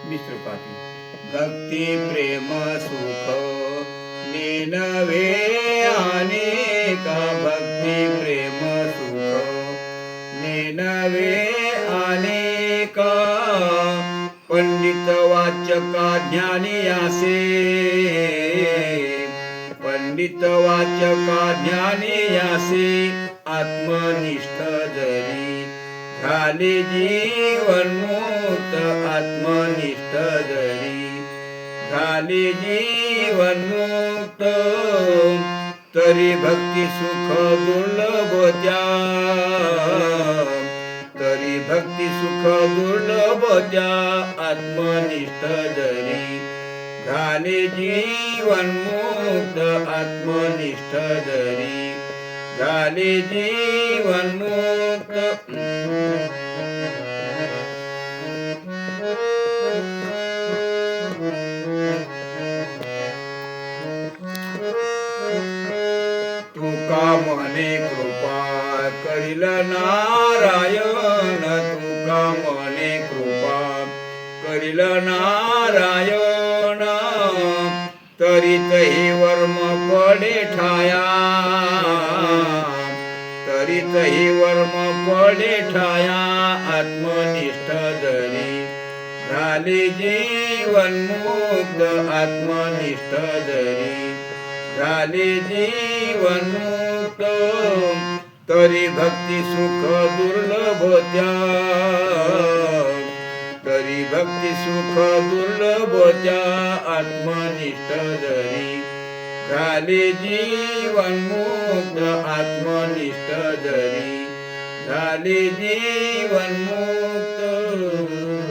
मिश्रपाती भक्ती प्रेम सुख नेनवे अनेका भक्ती प्रेम सुख नेनवे अनेका पंडित वाचका ज्ञानी यासे पंडित वाचका ज्ञानी यासे आत्मनिष्ठ जरी झाले जीवनमुक्त आत्मनिष्ठ जरी झाले जीवनमुक्त तरी भक्ती सुख दुर्लभ त्या तरी भक्ती सुख दुर्लभ त्या आत्मनिष्ठ जरी झाले जीवनमुक्त आत्मनिष्ठ जरी झाले जीवनमुक्त तुका म्हणे कृपा करील नारायण तुका म्हणे कृपा करील नारायण तरीतही वर्म पडे ठाया तरीतही वर्म पडे ठाया आत्मनिष्ठ जरी झाले जीवनमुक्त आत्मनिष्ठ जरी झाले जीवनमुक्त तरी भक्ती सुख दुर्लभ त्या तरी भक्ती सुख दुर्लभ त्या आत्मनिष्ठ जरी झाले जीवनमुक्त आत्मनिष्ठ जरी झाले जीवनमुक्त